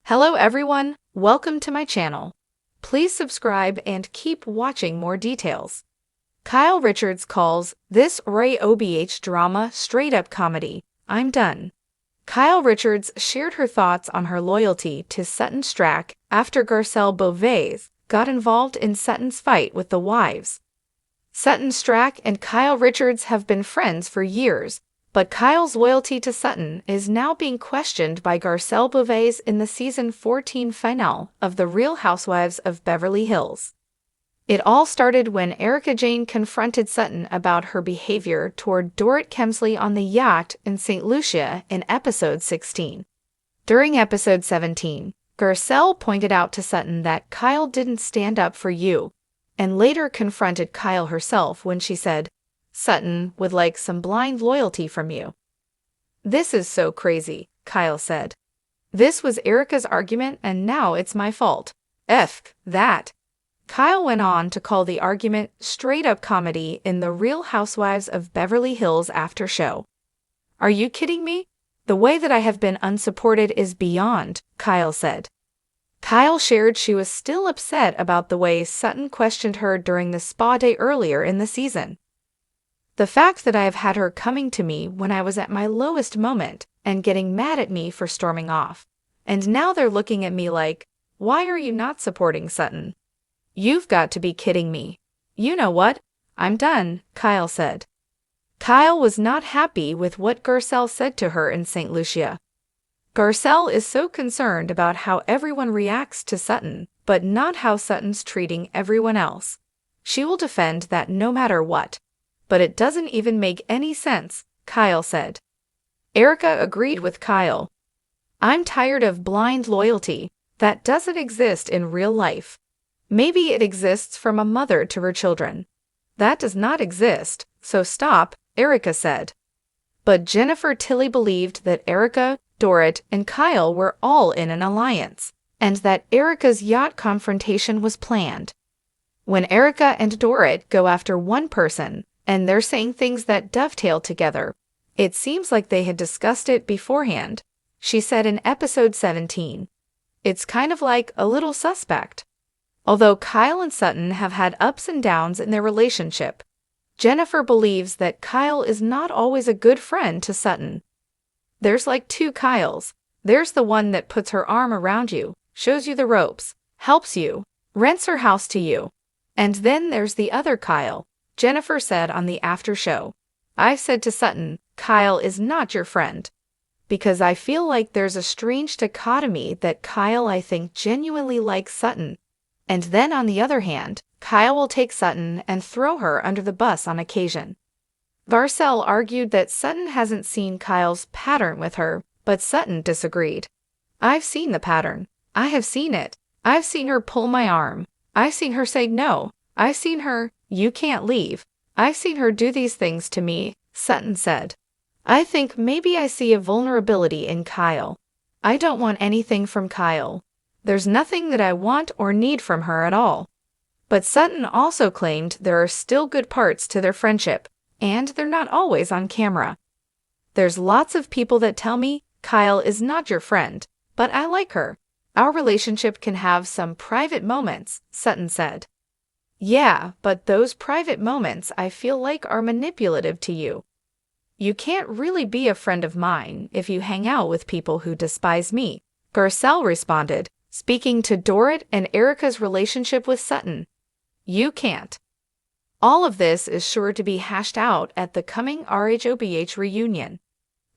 Hello everyone, welcome to my channel. Please subscribe and keep watching more details. Kyle Richards calls this RHOBH drama straight-up comedy. I'm done. Kyle Richards shared her thoughts on her loyalty to Sutton Stracke after Garcelle Beauvais got involved in Sutton's fight with the wives. Sutton Stracke and Kyle Richards have been friends for years, but Kyle's loyalty to Sutton is now being questioned by Garcelle Beauvais in the season 14 finale of The Real Housewives of Beverly Hills. It all started when Erika Jayne confronted Sutton about her behavior toward Dorit Kemsley on the yacht in St. Lucia in episode 16. During episode 17, Garcelle pointed out to Sutton that Kyle didn't stand up for you, and later confronted Kyle herself when she said, "Sutton would like some blind loyalty from you." "This is so crazy," Kyle said. "This was Erika's argument and now it's my fault. F that." Kyle went on to call the argument straight-up comedy in The Real Housewives of Beverly Hills after show. "Are you kidding me? The way that I have been unsupported is beyond," Kyle said. Kyle shared she was still upset about the way Sutton questioned her during the spa day earlier in the season. "The fact that I have had her coming to me when I was at my lowest moment and getting mad at me for storming off. And now they're looking at me like, why are you not supporting Sutton? You've got to be kidding me. You know what? I'm done," Kyle said. Kyle was not happy with what Garcelle said to her in St. Lucia. Garcelle is so concerned about how everyone reacts to Sutton, but not how Sutton's treating everyone else. She will defend that no matter what. "But it doesn't even make any sense," Kyle said. Erika agreed with Kyle. "I'm tired of blind loyalty. That doesn't exist in real life. Maybe it exists from a mother to her children. That does not exist, so stop," Erika said. But Jennifer Tilly believed that Erika, Dorit, and Kyle were all in an alliance, and that Erika's yacht confrontation was planned. When Erika and Dorit go after one person, and they're saying things that dovetail together, it seems like they had discussed it beforehand, she said in episode 17. "It's kind of like a little suspect." Although Kyle and Sutton have had ups and downs in their relationship, Jennifer believes that Kyle is not always a good friend to Sutton. "There's like two Kyles. There's the one that puts her arm around you, shows you the ropes, helps you, rents her house to you. And then there's the other Kyle," Jennifer said on the after show. "I've said to Sutton, Kyle is not your friend. Because I feel like there's a strange dichotomy that Kyle, I think, genuinely likes Sutton. And then on the other hand, Kyle will take Sutton and throw her under the bus on occasion." Garcelle argued that Sutton hasn't seen Kyle's pattern with her, but Sutton disagreed. "I've seen the pattern. I have seen it. I've seen her pull my arm. I've seen her say no. I've seen her, 'You can't leave.' I've seen her do these things to me," Sutton said. "I think maybe I see a vulnerability in Kyle. I don't want anything from Kyle. There's nothing that I want or need from her at all." But Sutton also claimed there are still good parts to their friendship, and they're not always on camera. "There's lots of people that tell me, Kyle is not your friend, but I like her. Our relationship can have some private moments," Sutton said. "Yeah, but those private moments I feel like are manipulative to you. You can't really be a friend of mine if you hang out with people who despise me," Garcelle responded, speaking to Dorit and Erika's relationship with Sutton. "You can't." All of this is sure to be hashed out at the coming RHOBH reunion.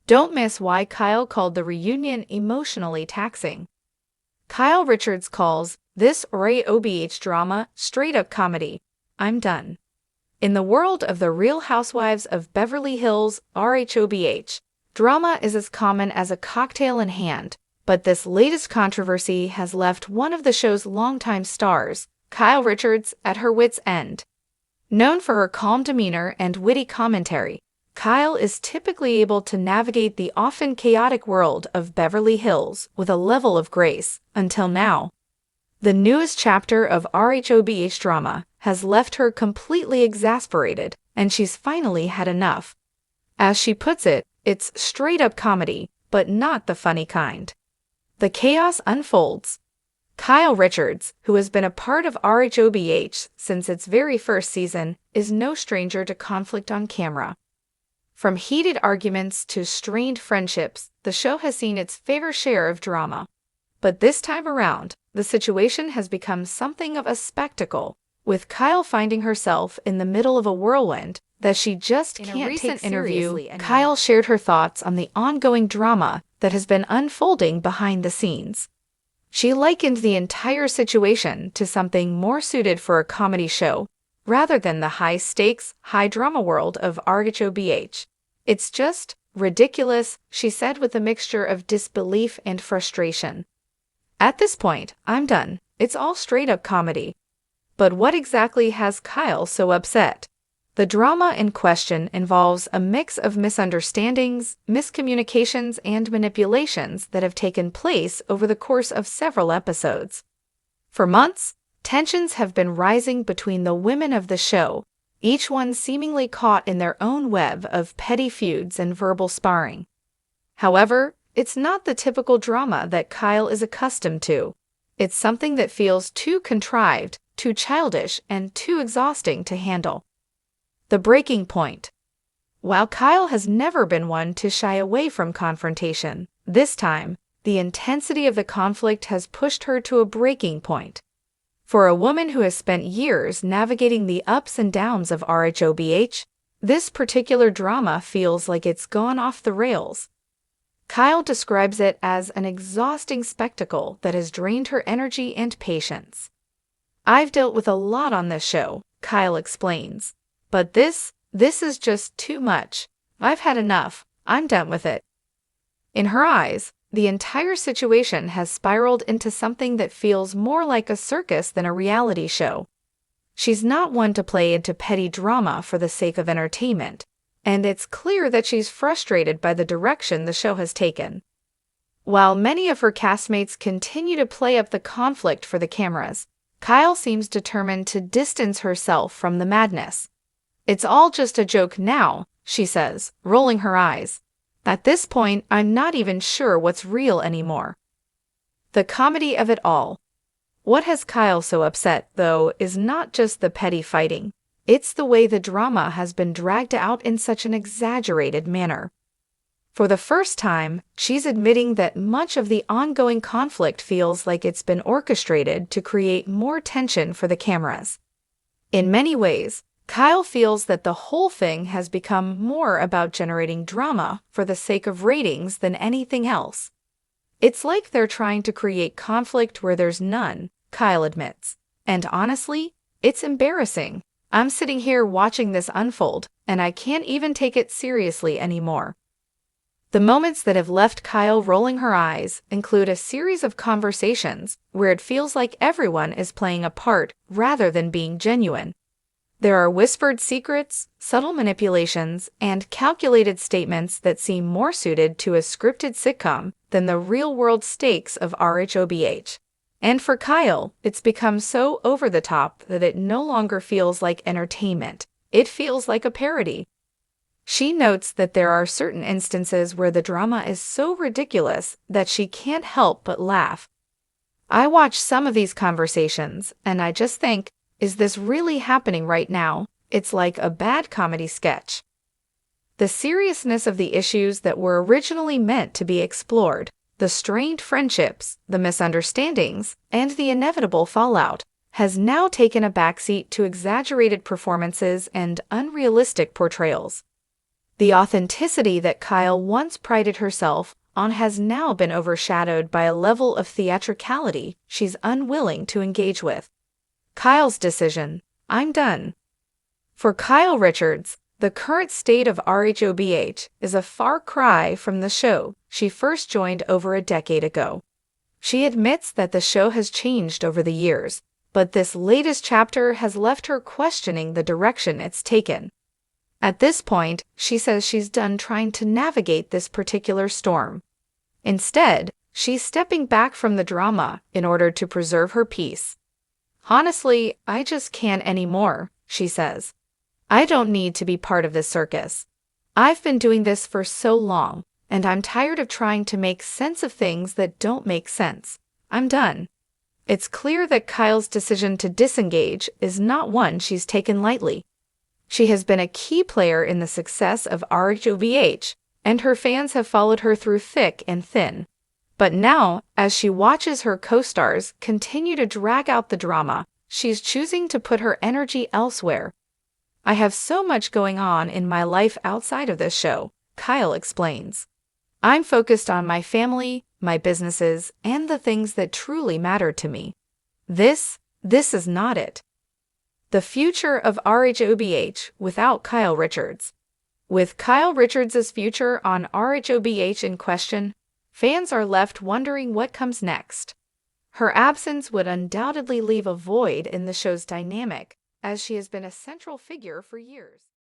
Don't miss why Kyle called the reunion emotionally taxing. Kyle Richards calls this RHOBH drama straight-up comedy. I'm done. In the world of The Real Housewives of Beverly Hills, RHOBH, drama is as common as a cocktail in hand, but this latest controversy has left one of the show's longtime stars, Kyle Richards, at her wits' end. Known for her calm demeanor and witty commentary, Kyle is typically able to navigate the often chaotic world of Beverly Hills with a level of grace, until now. The newest chapter of RHOBH drama has left her completely exasperated, and she's finally had enough. As she puts it, it's straight-up comedy, but not the funny kind. The chaos unfolds. Kyle Richards, who has been a part of RHOBH since its very first season, is no stranger to conflict on camera. From heated arguments to strained friendships, the show has seen its fair share of drama. But this time around, the situation has become something of a spectacle, with Kyle finding herself in the middle of a whirlwind that she just can't take seriously. In a recent interview, Kyle shared her thoughts on the ongoing drama that has been unfolding behind the scenes. She likened the entire situation to something more suited for a comedy show, rather than the high-stakes, high-drama world of RHOBH. "It's just ridiculous," she said with a mixture of disbelief and frustration. "At this point, I'm done. It's all straight-up comedy." But what exactly has Kyle so upset? The drama in question involves a mix of misunderstandings, miscommunications, and manipulations that have taken place over the course of several episodes. For months, tensions have been rising between the women of the show, each one seemingly caught in their own web of petty feuds and verbal sparring. However, it's not the typical drama that Kyle is accustomed to. It's something that feels too contrived, too childish, and too exhausting to handle. The breaking point. While Kyle has never been one to shy away from confrontation, this time, the intensity of the conflict has pushed her to a breaking point. For a woman who has spent years navigating the ups and downs of RHOBH, this particular drama feels like it's gone off the rails. Kyle describes it as an exhausting spectacle that has drained her energy and patience. "I've dealt with a lot on this show," Kyle explains. "But this is just too much. I've had enough. I'm done with it." In her eyes, the entire situation has spiraled into something that feels more like a circus than a reality show. She's not one to play into petty drama for the sake of entertainment, and it's clear that she's frustrated by the direction the show has taken. While many of her castmates continue to play up the conflict for the cameras, Kyle seems determined to distance herself from the madness. "It's all just a joke now," she says, rolling her eyes. "At this point, I'm not even sure what's real anymore." The comedy of it all. What has Kyle so upset, though, is not just the petty fighting. It's the way the drama has been dragged out in such an exaggerated manner. For the first time, she's admitting that much of the ongoing conflict feels like it's been orchestrated to create more tension for the cameras. In many ways, Kyle feels that the whole thing has become more about generating drama for the sake of ratings than anything else. "It's like they're trying to create conflict where there's none," Kyle admits. "And honestly, it's embarrassing. I'm sitting here watching this unfold, and I can't even take it seriously anymore." The moments that have left Kyle rolling her eyes include a series of conversations where it feels like everyone is playing a part rather than being genuine. There are whispered secrets, subtle manipulations, and calculated statements that seem more suited to a scripted sitcom than the real-world stakes of RHOBH. And for Kyle, it's become so over the top that it no longer feels like entertainment. It feels like a parody. She notes that there are certain instances where the drama is so ridiculous that she can't help but laugh. "I watch some of these conversations, and I just think, is this really happening right now? It's like a bad comedy sketch." The seriousness of the issues that were originally meant to be explored, the strained friendships, the misunderstandings, and the inevitable fallout, has now taken a backseat to exaggerated performances and unrealistic portrayals. The authenticity that Kyle once prided herself on has now been overshadowed by a level of theatricality she's unwilling to engage with. Kyle's decision: "I'm done." For Kyle Richards, the current state of RHOBH is a far cry from the show she first joined over a decade ago. She admits that the show has changed over the years, but this latest chapter has left her questioning the direction it's taken. At this point, she says she's done trying to navigate this particular storm. Instead, she's stepping back from the drama in order to preserve her peace. "Honestly, I just can't anymore," she says. "I don't need to be part of this circus. I've been doing this for so long, and I'm tired of trying to make sense of things that don't make sense. I'm done. It's clear that Kyle's decision to disengage is not one she's taken lightly. She has been a key player in the success of RHOBH, and her fans have followed her through thick and thin. But now, as she watches her co-stars continue to drag out the drama, she's choosing to put her energy elsewhere. I have so much going on in my life outside of this show, Kyle explains. I'm focused on my family, my businesses, and the things that truly matter to me. This is not it. The future of RHOBH without Kyle Richards. With Kyle Richards' future on RHOBH in question, fans are left wondering what comes next. Her absence would undoubtedly leave a void in the show's dynamic, as she has been a central figure for years.